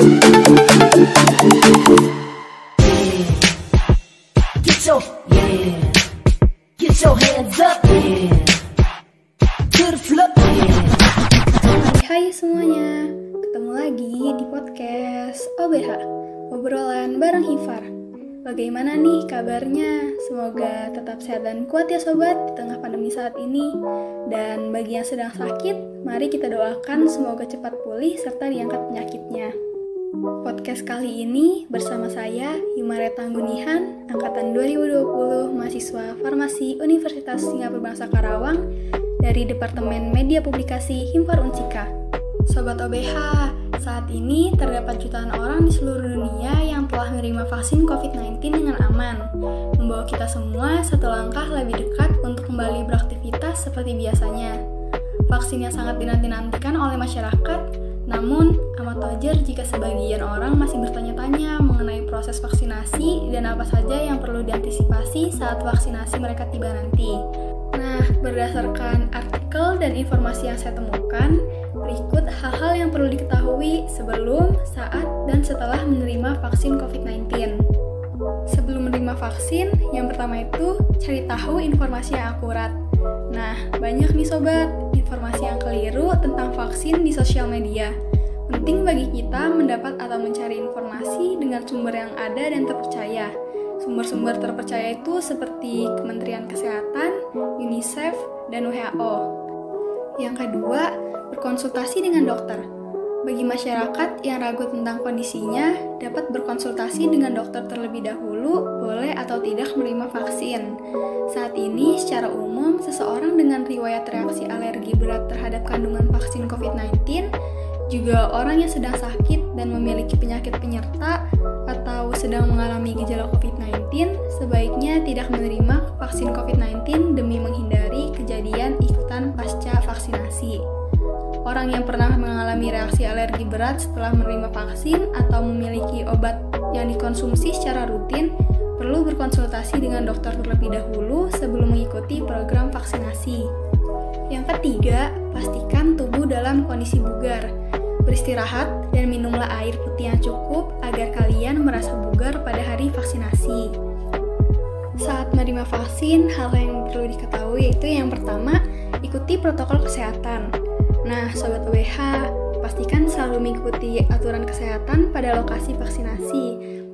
Get your hands up, yeah. To the floor, yeah. Hai semuanya, ketemu lagi di podcast OBH, obrolan bareng Hifar. Bagaimana nih kabarnya? Semoga tetap sehat dan kuat ya sobat di tengah pandemi saat ini. Dan bagi yang sedang sakit, mari kita doakan semoga cepat pulih serta diangkat penyakitnya. Podcast kali ini bersama saya, Himareta Anggunihan, Angkatan 2020, mahasiswa Farmasi Universitas Singapura Bangsa Karawang, dari Departemen Media Publikasi Himfar Unsika. Sobat OBH, saat ini terdapat jutaan orang di seluruh dunia yang telah menerima vaksin COVID-19 dengan aman, membawa kita semua satu langkah lebih dekat untuk kembali beraktivitas seperti biasanya. Vaksin yang sangat dinanti-nantikan oleh masyarakat. Namun, amat wajar jika sebagian orang masih bertanya-tanya mengenai proses vaksinasi dan apa saja yang perlu diantisipasi saat vaksinasi mereka tiba nanti. Nah, berdasarkan artikel dan informasi yang saya temukan, berikut hal-hal yang perlu diketahui sebelum, saat, dan setelah menerima vaksin COVID-19. Sebelum menerima vaksin, yang pertama itu cari tahu informasi yang akurat. Nah, banyak nih sobat, informasi yang keliru tentang vaksin di sosial media. Penting bagi kita mendapat atau mencari informasi dengan sumber yang ada dan terpercaya. Sumber-sumber terpercaya itu seperti Kementerian Kesehatan, UNICEF, dan WHO. Yang kedua, berkonsultasi dengan dokter. Bagi masyarakat yang ragu tentang kondisinya, dapat berkonsultasi dengan dokter terlebih dahulu, boleh atau tidak menerima vaksin. Saat ini, secara umum, seseorang dengan riwayat reaksi alergi berat terhadap kandungan vaksin COVID-19, juga orang yang sedang sakit dan memiliki penyakit penyerta atau sedang mengalami gejala COVID-19, sebaiknya tidak menerima vaksin COVID-19 demi menghindari kejadian ikutan pasca vaksinasi. Orang yang pernah mengalami reaksi alergi berat setelah menerima vaksin atau memiliki obat yang dikonsumsi secara rutin perlu berkonsultasi dengan dokter terlebih dahulu sebelum mengikuti program vaksinasi. Yang ketiga, pastikan tubuh dalam kondisi bugar. Beristirahat dan minumlah air putih yang cukup agar kalian merasa bugar pada hari vaksinasi. Saat menerima vaksin, hal yang perlu diketahui yaitu yang pertama, ikuti protokol kesehatan. Nah, Sobat OBH, pastikan selalu mengikuti aturan kesehatan pada lokasi vaksinasi.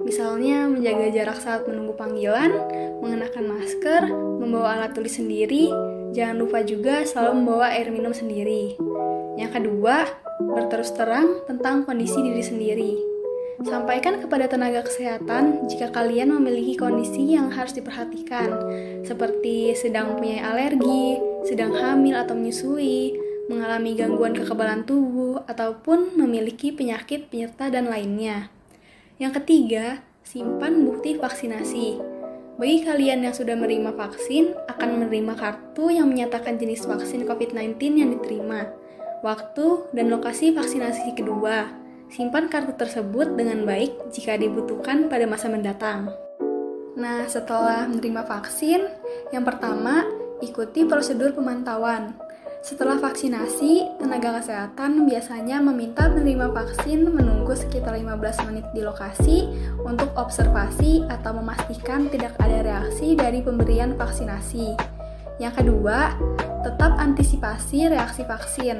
Misalnya, menjaga jarak saat menunggu panggilan, mengenakan masker, membawa alat tulis sendiri, jangan lupa juga selalu membawa air minum sendiri. Yang kedua, berterus terang tentang kondisi diri sendiri. Sampaikan kepada tenaga kesehatan jika kalian memiliki kondisi yang harus diperhatikan, seperti sedang mempunyai alergi, sedang hamil atau menyusui, mengalami gangguan kekebalan tubuh, ataupun memiliki penyakit penyerta dan lainnya. Yang ketiga, simpan bukti vaksinasi. Bagi kalian yang sudah menerima vaksin, akan menerima kartu yang menyatakan jenis vaksin COVID-19 yang diterima, waktu dan lokasi vaksinasi kedua. Simpan kartu tersebut dengan baik jika dibutuhkan pada masa mendatang. Nah, setelah menerima vaksin, yang pertama, ikuti prosedur pemantauan. Setelah vaksinasi, tenaga kesehatan biasanya meminta penerima vaksin menunggu sekitar 15 menit di lokasi untuk observasi atau memastikan tidak ada reaksi dari pemberian vaksinasi. Yang kedua, tetap antisipasi reaksi vaksin.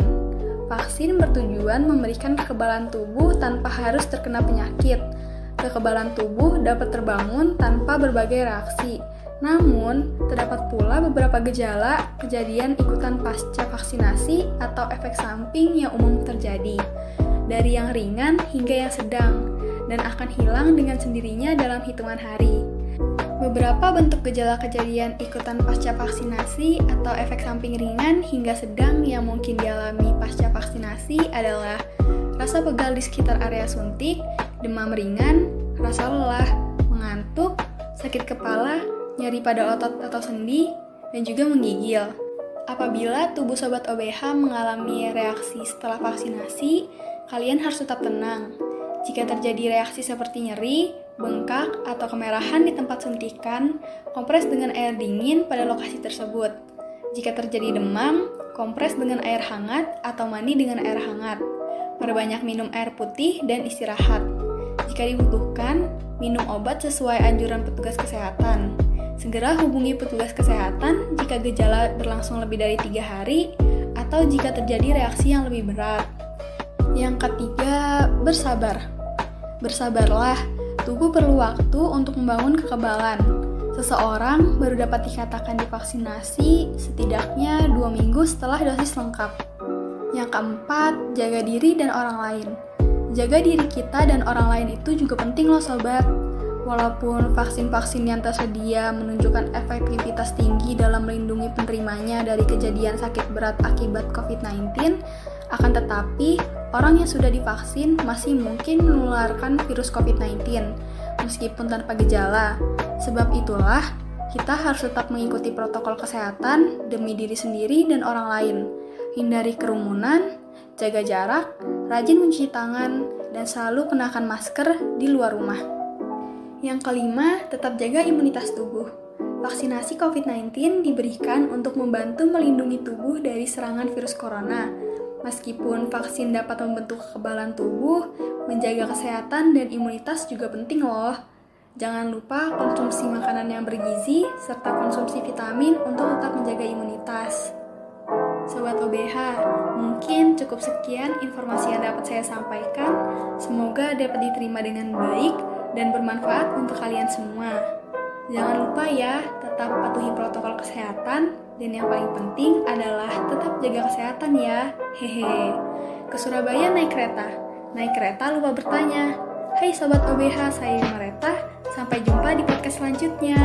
Vaksin bertujuan memberikan kekebalan tubuh tanpa harus terkena penyakit. Kekebalan tubuh dapat terbangun tanpa berbagai reaksi. Namun, terdapat pula beberapa gejala kejadian ikutan pasca vaksinasi atau efek samping yang umum terjadi, dari yang ringan hingga yang sedang, dan akan hilang dengan sendirinya dalam hitungan hari. Beberapa bentuk gejala kejadian ikutan pasca vaksinasi atau efek samping ringan hingga sedang yang mungkin dialami pasca vaksinasi adalah rasa pegal di sekitar area suntik, demam ringan, rasa lelah, mengantuk, sakit kepala, nyeri pada otot atau sendi, dan juga menggigil. Apabila tubuh Sobat OBH mengalami reaksi setelah vaksinasi, kalian harus tetap tenang. Jika terjadi reaksi seperti nyeri, bengkak, atau kemerahan di tempat suntikan, kompres dengan air dingin pada lokasi tersebut. Jika terjadi demam, kompres dengan air hangat atau mandi dengan air hangat. Perbanyak minum air putih dan istirahat. Jika dibutuhkan, minum obat sesuai anjuran petugas kesehatan. Segera hubungi petugas kesehatan jika gejala berlangsung lebih dari 3 hari atau jika terjadi reaksi yang lebih berat. Yang ketiga, bersabar. Bersabarlah, tubuh perlu waktu untuk membangun kekebalan. Seseorang baru dapat dikatakan divaksinasi setidaknya 2 minggu setelah dosis lengkap. Yang keempat, jaga diri dan orang lain. Jaga diri kita dan orang lain itu juga penting loh sobat. Walaupun vaksin-vaksin yang tersedia menunjukkan efektivitas tinggi dalam melindungi penerimanya dari kejadian sakit berat akibat COVID-19, akan tetapi orang yang sudah divaksin masih mungkin menularkan virus COVID-19 meskipun tanpa gejala. Sebab itulah, kita harus tetap mengikuti protokol kesehatan demi diri sendiri dan orang lain. Hindari kerumunan, jaga jarak, rajin mencuci tangan, dan selalu kenakan masker di luar rumah. Yang kelima, tetap jaga imunitas tubuh. Vaksinasi COVID-19 diberikan untuk membantu melindungi tubuh dari serangan virus corona. Meskipun vaksin dapat membentuk kekebalan tubuh, menjaga kesehatan dan imunitas juga penting loh. Jangan lupa konsumsi makanan yang bergizi, serta konsumsi vitamin untuk tetap menjaga imunitas. Sobat OBH, mungkin cukup sekian informasi yang dapat saya sampaikan. Semoga dapat diterima dengan baik dan bermanfaat untuk kalian semua. Jangan lupa ya, tetap patuhi protokol kesehatan, dan yang paling penting adalah tetap jaga kesehatan ya. Hehe. Ke Surabaya naik kereta. Naik kereta lupa bertanya. Hai Sobat OBH, saya Mareta. Sampai jumpa di podcast selanjutnya.